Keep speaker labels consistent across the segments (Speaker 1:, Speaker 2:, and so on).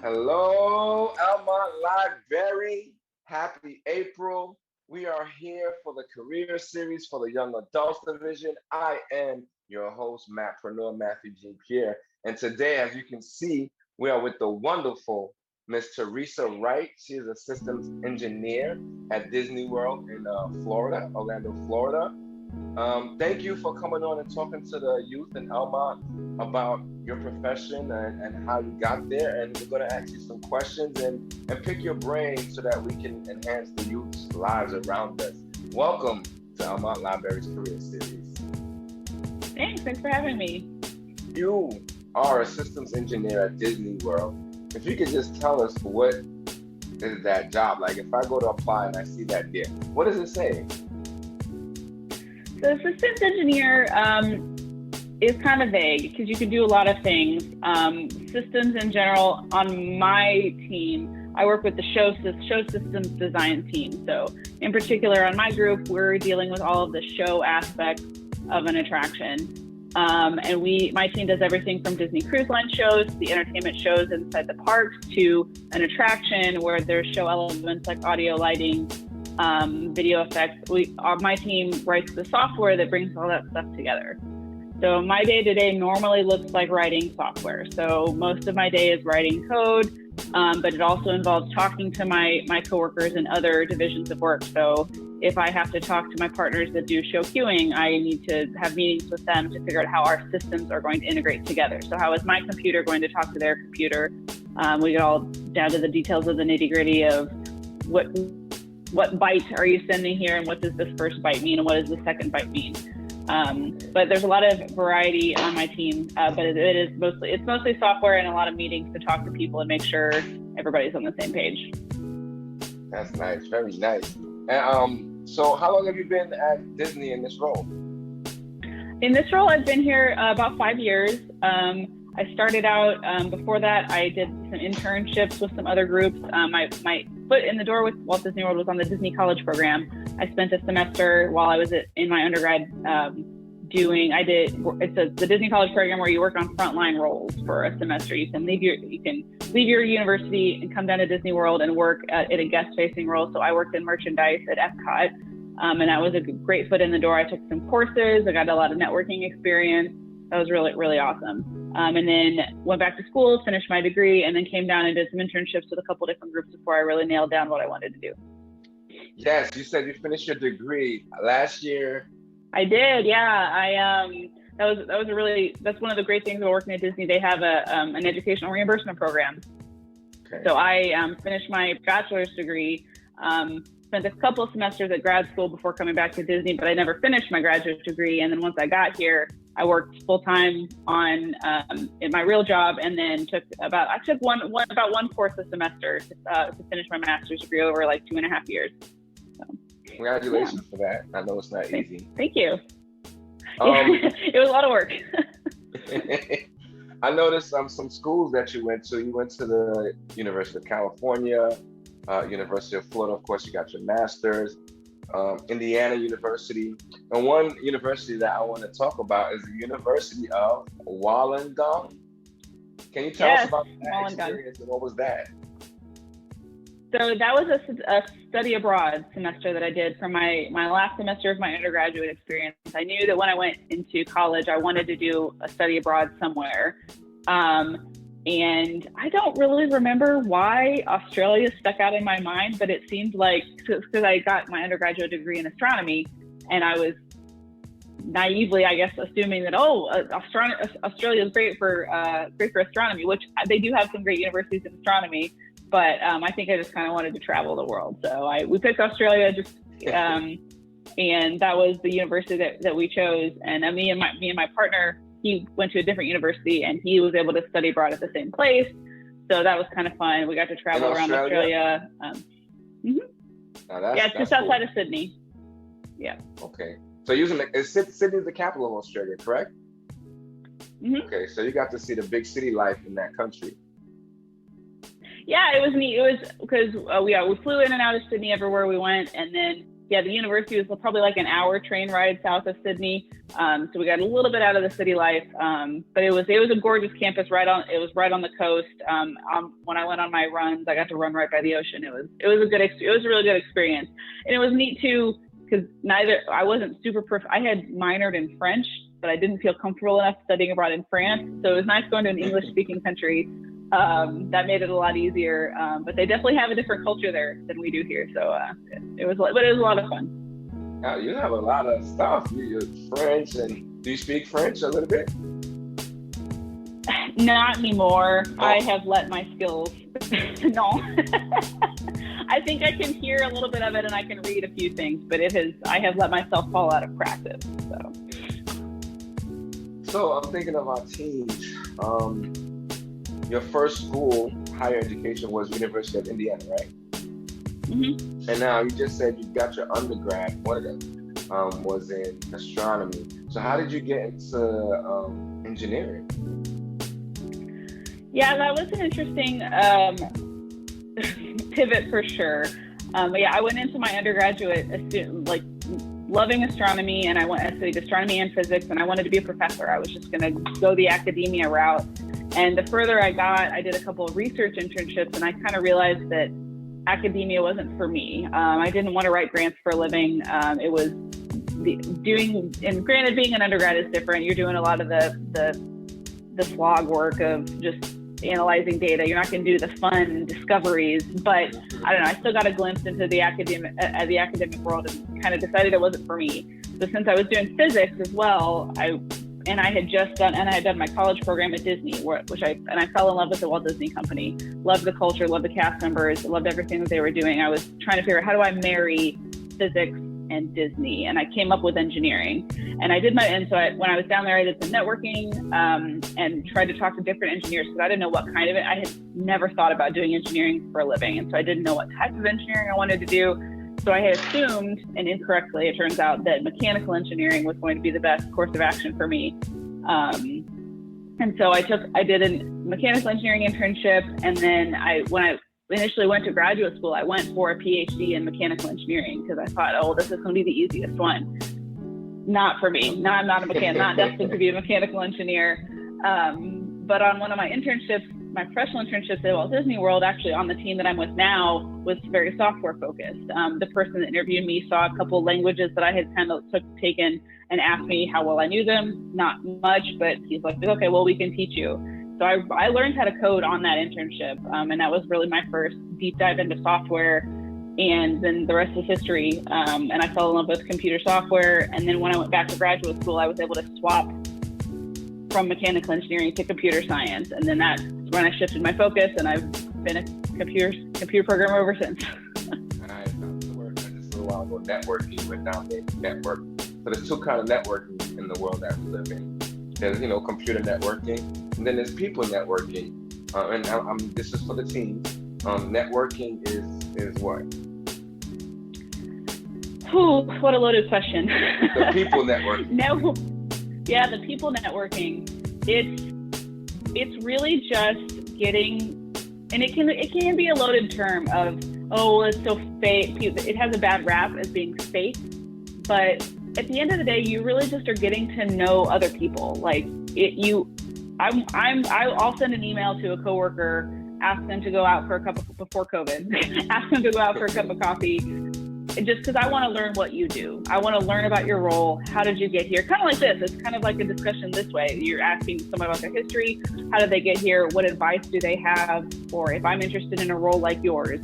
Speaker 1: Hello, Elmont Library. Happy April. We are here for the career series for the Young Adults Division. I am your host, Matpreneur Matthew G. Pierre. And today, as you can see, we are with the wonderful Miss Teresa Wright. She is a systems engineer at Disney World in Florida, Orlando, Florida. Thank you for coming on and talking to the youth in Elmont about your profession and how you got there. And we're going to ask you some questions and pick your brain so that we can enhance the youth's lives around us. Welcome to Elmont Library's Career Series.
Speaker 2: Thanks for having me.
Speaker 1: You are a systems engineer at Disney World. If you could just tell us what is that job like? If I go to apply and I see that there, what does it say?
Speaker 2: So systems engineer is kind of vague because you can do a lot of things. Systems in general, on my team, I work with the show systems design team. So in particular on my group, we're dealing with all of the show aspects of an attraction. And my team does everything from Disney Cruise Line shows, the entertainment shows inside the parks, to an attraction where there's show elements like audio, lighting, video effects. My team writes the software that brings all that stuff together. So my day-to-day normally looks like writing software. So most of my day is writing code, but it also involves talking to my coworkers in other divisions of work. So if I have to talk to my partners that do show queuing, I need to have meetings with them to figure out how our systems are going to integrate together. So how is my computer going to talk to their computer? We get all down to the details of the nitty-gritty of what byte are you sending here, and what does this first byte mean, and what does the second byte mean? But there's a lot of variety on my team, but it's mostly software and a lot of meetings to talk to people and make sure everybody's on the same page.
Speaker 1: That's nice, very nice. And so how long have you been at Disney in this role?
Speaker 2: In this role, I've been here about 5 years. I started out, before that, I did some internships with some other groups. My foot in the door with Walt Disney World was on the Disney College program. I spent a semester while I was in my undergrad the Disney College program where you work on frontline roles for a semester. You can leave your university and come down to Disney World and work at a guest-facing role. So I worked in merchandise at Epcot, and that was a great foot in the door. I took some courses. I got a lot of networking experience. That was really, really awesome. And then went back to school, finished my degree, and then came down and did some internships with a couple different groups before I really nailed down what I wanted to do.
Speaker 1: Yes, you said you finished your degree last year.
Speaker 2: I did, yeah. That's one of the great things about working at Disney. They have an educational reimbursement program. Okay. So I finished my bachelor's degree, spent a couple of semesters at grad school before coming back to Disney, but I never finished my graduate degree. And then once I got here, I worked full time on in my real job, and then took about one course a semester to finish my master's degree over like 2.5 years. So,
Speaker 1: congratulations for that. I know it's not easy.
Speaker 2: Thank you. It was a lot of work.
Speaker 1: I noticed some schools that you went to. You went to the University of California, University of Florida. Of course, you got your master's. Indiana University, and one university that I want to talk about is the University of Wollongong. Can you tell us about that experience and what was that?
Speaker 2: So that was a study abroad semester that I did for my last semester of my undergraduate experience. I knew that when I went into college, I wanted to do a study abroad somewhere. And I don't really remember why Australia stuck out in my mind, but it seemed like, because I got my undergraduate degree in astronomy, and I was naively, I guess, assuming that, Australia is great for astronomy, which they do have some great universities in astronomy, but I think I just kind of wanted to travel the world. So we picked Australia, and that was the university that we chose. And me and my partner, he went to a different university, and he was able to study abroad at the same place. So that was kind of fun. We got to travel around Australia. It's just outside of Sydney. Yeah.
Speaker 1: Okay. So Sydney's the capital of Australia, correct? Mm-hmm. Okay. So you got to see the big city life in that country.
Speaker 2: Yeah, it was neat. It was because we flew in and out of Sydney everywhere we went, and then the university was probably like an hour train ride south of Sydney. So we got a little bit out of the city life, but it was a gorgeous campus. It was right on the coast. When I went on my runs, I got to run right by the ocean. It was a really good experience, and it was neat too because I wasn't I had minored in French, but I didn't feel comfortable enough studying abroad in France. So it was nice going to an English-speaking country. That made it a lot easier, but they definitely have a different culture there than we do here. So it was a lot of fun.
Speaker 1: Now, you have a lot of stuff. You're French, and do you speak French a little bit?
Speaker 2: Not anymore. Oh. I have let my skills. No. I think I can hear a little bit of it, and I can read a few things, but I have let myself fall out of practice.
Speaker 1: So I'm thinking of our teens. Your first school, higher education, was University of Indiana, right?
Speaker 2: Mm-hmm.
Speaker 1: And now you just said you got your undergrad. One of them was in astronomy. So how did you get into engineering?
Speaker 2: Yeah, that was an interesting pivot for sure. But yeah, I went into my undergraduate loving astronomy, and I studied astronomy and physics, and I wanted to be a professor. I was just going to go the academia route. And the further I got, I did a couple of research internships, and I kind of realized that academia wasn't for me. I didn't want to write grants for a living. It was and granted, being an undergrad is different. You're doing a lot of the slog work of just analyzing data. You're not going to do the fun discoveries, but I don't know. I still got a glimpse into the academic world, and kind of decided it wasn't for me. So since I was doing physics as well, I had done my college program at Disney, I fell in love with the Walt Disney Company. Loved the culture, loved the cast members, loved everything that they were doing. I was trying to figure out, how do I marry physics and Disney? And I came up with engineering. And when I was down there, I did some networking and tried to talk to different engineers, because I didn't know what kind of it. I had never thought about doing engineering for a living, and so I didn't know what type of engineering I wanted to do. So I had assumed, and incorrectly, it turns out, that mechanical engineering was going to be the best course of action for me. And so I did a mechanical engineering internship, and then when I initially went to graduate school, I went for a PhD in mechanical engineering, because I thought, this is going to be the easiest one. Not for me. No, I'm not not destined to be a mechanical engineer. But on one of my internships, my professional internships at Walt Disney World, actually on the team that I'm with now, was very software focused. The person that interviewed me saw a couple languages that I had kind of taken and asked me how well I knew them. Not much, but he's like, okay, well, we can teach you. So I learned how to code on that internship, and that was really my first deep dive into software. And then the rest is history. And I fell in love with computer software. And then when I went back to graduate school, I was able to swap from mechanical engineering to computer science. And then that's when I shifted my focus, and I've been a computer programmer ever since.
Speaker 1: I found the word just a little while ago, networking, but now they network. So there's two kinds of networking in the world that we live in. There's, computer networking, and then there's people networking. And this is for the team. Networking is what?
Speaker 2: What a loaded question.
Speaker 1: The people networking.
Speaker 2: Yeah, the people networking. It's really just getting, and it can be a loaded term of, it's so fake. It has a bad rap as being fake, but at the end of the day, you really just are getting to know other people. I'll send an email to a coworker, ask them to go out for a cup of, before COVID, ask them to go out for a cup of coffee, just because I want to learn what you do. I want to learn about your role. How did you get here? Kind of like this. It's kind of like a discussion this way. You're asking someone about their history. How did they get here? What advice do they have? Or if I'm interested in a role like yours,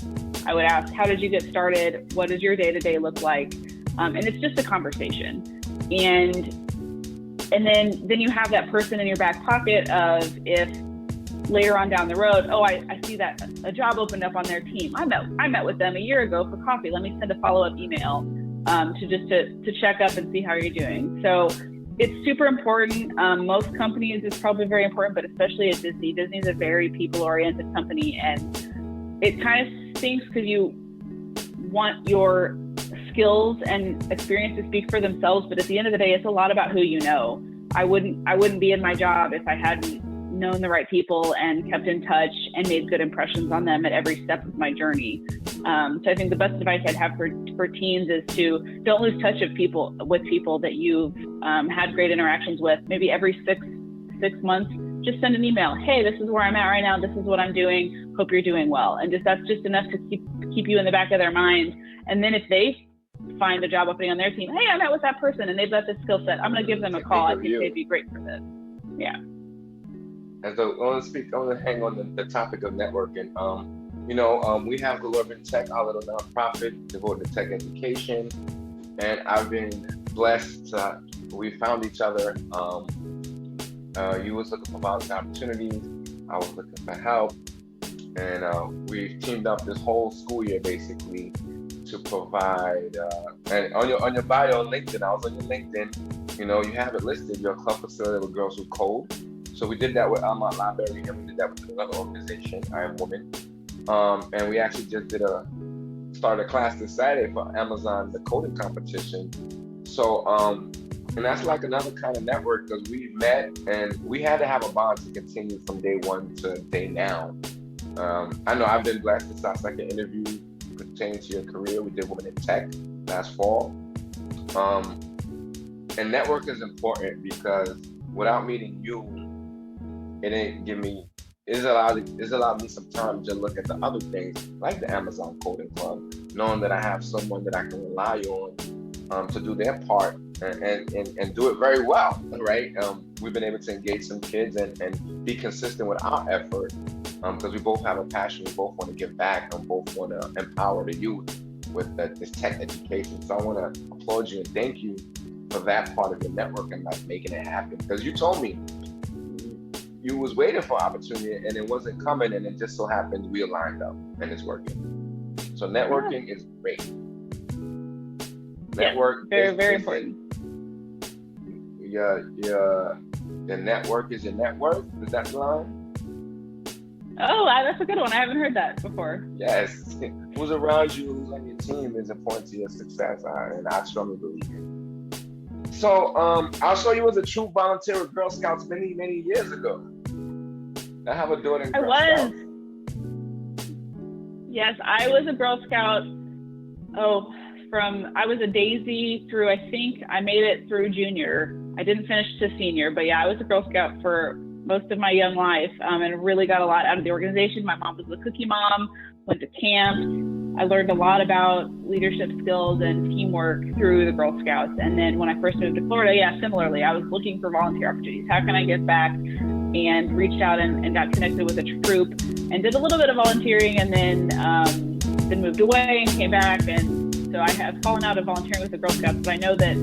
Speaker 2: I would ask, how did you get started? What does your day-to-day look like? And it's just a conversation. And then you have that person in your back pocket of, if later on down the road, I see that a job opened up on their team. I met with them a year ago for coffee. Let me send a follow-up email to check up and see how you're doing. So it's super important. Most companies, it's probably very important, but especially at Disney. Disney's a very people-oriented company, and it kind of stinks because you want your skills and experience to speak for themselves, but at the end of the day, it's a lot about who you know. I wouldn't be in my job if I hadn't known the right people and kept in touch and made good impressions on them at every step of my journey. So I think the best advice I'd have for teens is to don't lose touch with people that you've had great interactions with. Maybe every six months, just send an email. Hey, this is where I'm at right now. This is what I'm doing. Hope you're doing well. And that's just enough to keep you in the back of their mind. And then if they find a job opening on their team, hey, I met with that person and they've got this skill set, I'm going to give them a call. I think they'd be great for this. Yeah.
Speaker 1: And so I want to hang on the topic of networking. We have Galore Tech, our little nonprofit devoted to tech education, and I've been blessed. We found each other. You was looking for volunteer opportunities. I was looking for help, and we teamed up this whole school year basically to provide. And on your bio on LinkedIn, I was on your LinkedIn. You have it listed. Your club facility with girls who code. So we did that with Elmont Library, and we did that with another organization, I Am Woman. And we actually just started a class this Saturday for Amazon, the coding competition. So, and that's like another kind of network because we met and we had to have a bond to continue from day one to day now. I know I've been blessed. This is our second interview pertaining to your career. We did Women in Tech last fall. And network is important because without meeting you, it's allowed me some time to look at the other things like the Amazon Coding Club, knowing that I have someone that I can rely on to do their part and do it very well, right? We've been able to engage some kids and be consistent with our effort because we both have a passion, we both want to give back, and both want to empower the youth with this tech education. So I want to applaud you and thank you for that part of your network and like making it happen. Because you told me you was waiting for opportunity and it wasn't coming, and it just so happens we aligned up and it's working. So networking is great. Network
Speaker 2: very, very important.
Speaker 1: Your network is your net worth. Is that the line?
Speaker 2: Oh, that's a good one. I haven't heard that before.
Speaker 1: Yes. Who's around you, who's on your team is important to your success, and I strongly believe it. So I saw you as a true volunteer with Girl Scouts many, many years ago. I have a daughter in Girl Scouts.
Speaker 2: Yes, I was a Girl Scout. I was a Daisy through, I think I made it through junior. I didn't finish to senior, but yeah, I was a Girl Scout for most of my young life, and really got a lot out of the organization. My mom was a cookie mom, went to camp. I learned a lot about leadership skills and teamwork through the Girl Scouts. And then when I first moved to Florida, similarly, I was looking for volunteer opportunities. How can I get back? And reached out and got connected with a troop and did a little bit of volunteering, and then moved away and came back. And so I have fallen out of volunteering with the Girl Scouts, but I know that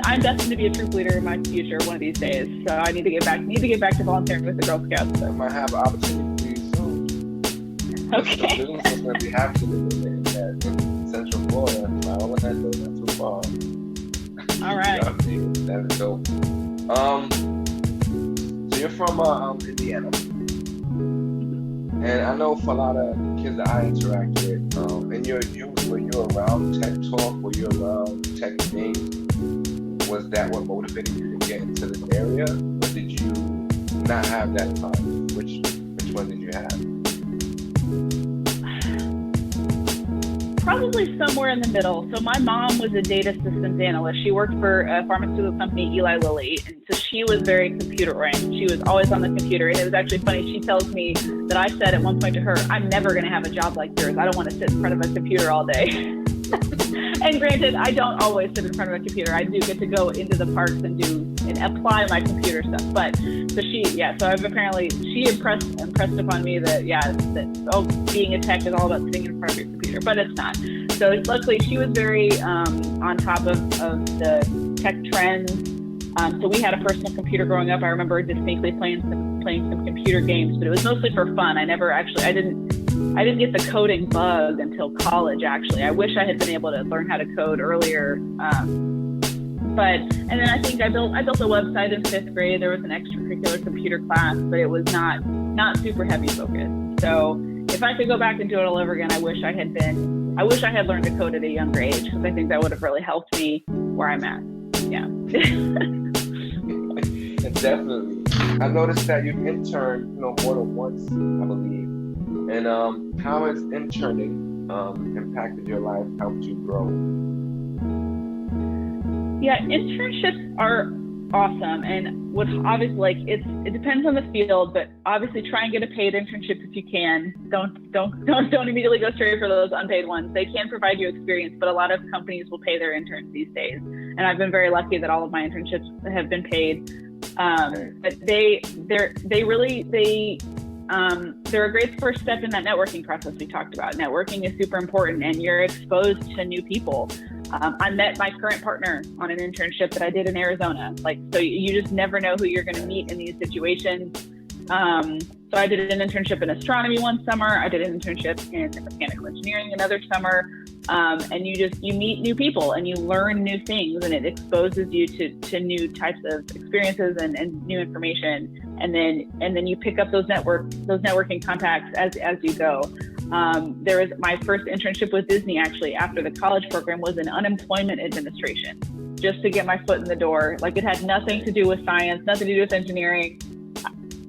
Speaker 2: I'm destined to be a troop leader in my future one of these days. So I need to get back to volunteering with the Girl Scouts.
Speaker 1: I might have an opportunity for you soon.
Speaker 2: Okay.
Speaker 1: The business is going to be happening in Central Florida. Orlando, not too far.
Speaker 2: All right.
Speaker 1: That's dope. So you're from Indiana, and I know for a lot of kids that I interact with, in your youth, were you around tech talk? Were you around tech things? Was that what motivated you to get into this area, or did you not have that time? Which one did you have?
Speaker 2: Probably somewhere in the middle. So my mom was a data systems analyst. She worked for a pharmaceutical company, Eli Lilly. And so she was very computer oriented. She was always on the computer. And it was actually funny. She tells me that I said at one point to her, I'm never going to have a job like yours. I don't want to sit in front of a computer all day. And granted, I don't always sit in front of a computer. I do get to go into the parks and apply my computer stuff. But so she impressed upon me that being a tech is all about sitting in front of your computer, but it's not. So luckily, she was very on top of the tech trends. So we had a personal computer growing up. I remember distinctly playing some computer games, but it was mostly for fun. I didn't get the coding bug until college, actually. I wish I had been able to learn how to code earlier. And then I think I built a website in 5th grade. There was an extracurricular computer class, but it was not super heavy focused. So if I could go back and do it all over again, I wish I had learned to code at a younger age, because I think that would have really helped me where I'm at. Yeah.
Speaker 1: Definitely. I noticed that you've interned, more than once, I believe. And how has interning impacted your life, helped you grow?
Speaker 2: Yeah, internships are awesome, and what obviously it depends on the field, but obviously try and get a paid internship if you can. Don't immediately go straight for those unpaid ones. They can provide you experience, but a lot of companies will pay their interns these days, and I've been very lucky that all of my internships have been paid. But they're a great first step in that networking process we talked about. Networking is super important, and you're exposed to new people. I met my current partner on an internship that I did in Arizona. So you just never know who you're going to meet in these situations. So I did an internship in astronomy one summer. I did an internship in mechanical engineering another summer. And you meet new people and you learn new things, and it exposes you to new types of experiences and new information. And then you pick up those networking contacts as you go. There was my first internship with Disney, actually, after the college program, was in unemployment administration, just to get my foot in the door. It had nothing to do with science, nothing to do with engineering.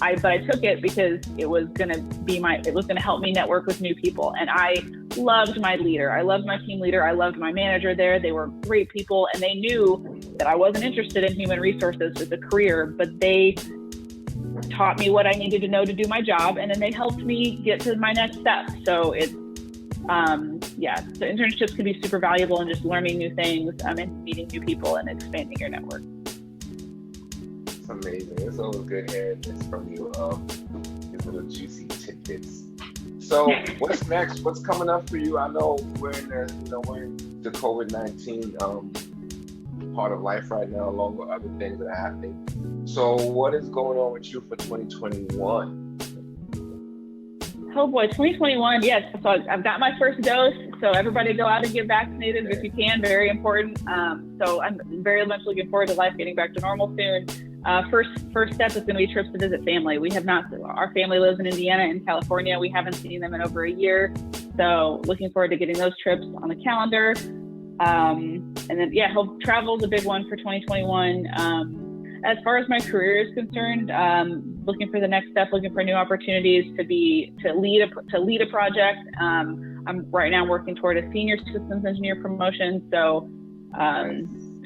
Speaker 2: But I took it because it was going to help me network with new people. And I loved my leader. I loved my team leader. I loved my manager there. They were great people, and they knew that I wasn't interested in human resources as a career, but they taught me what I needed to know to do my job, and then they helped me get to my next step. So it's, so internships can be super valuable in just learning new things and meeting new people and expanding your network.
Speaker 1: It's amazing. It's always good hearing this from you, these little juicy tidbits. So what's next? What's coming up for you? I know we're in the COVID-19 part of life right now, along with other things that are happening. So what is going on with you for 2021?
Speaker 2: Oh boy, 2021, yes. So I've got my first dose. So everybody go out and get vaccinated if you can, very important. So I'm very much looking forward to life getting back to normal soon. First step is going to be trips to visit family. Our family lives in Indiana and California. We haven't seen them in over a year. So looking forward to getting those trips on the calendar. And then, travel is a big one for 2021. As far as my career is concerned, looking for the next step, looking for new opportunities to lead a project. I'm right now working toward a senior systems engineer promotion. So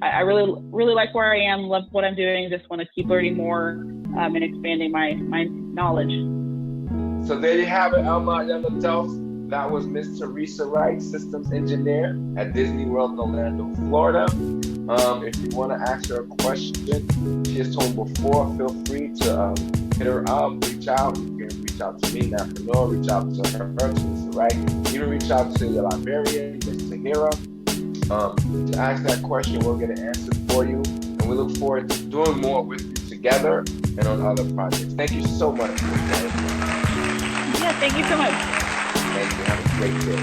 Speaker 2: I really like where I am, love what I'm doing, just want to keep learning more and expanding my knowledge.
Speaker 1: So there you have it, Elmont young adults. That was Miss Teresa Wright, systems engineer at Disney World, Orlando, Florida. If you want to ask her a question, she has told before, feel free to hit her up, reach out. You can reach out to me, Matpreneur, reach out to her, Teresa Wright. Even reach out to your librarian, Miss Tahira. To ask that question, we'll get an answer for you. And we look forward to doing more with you together and on other projects. Thank you so much.
Speaker 2: Yeah, thank you so much.
Speaker 1: Thank you. Have a great day.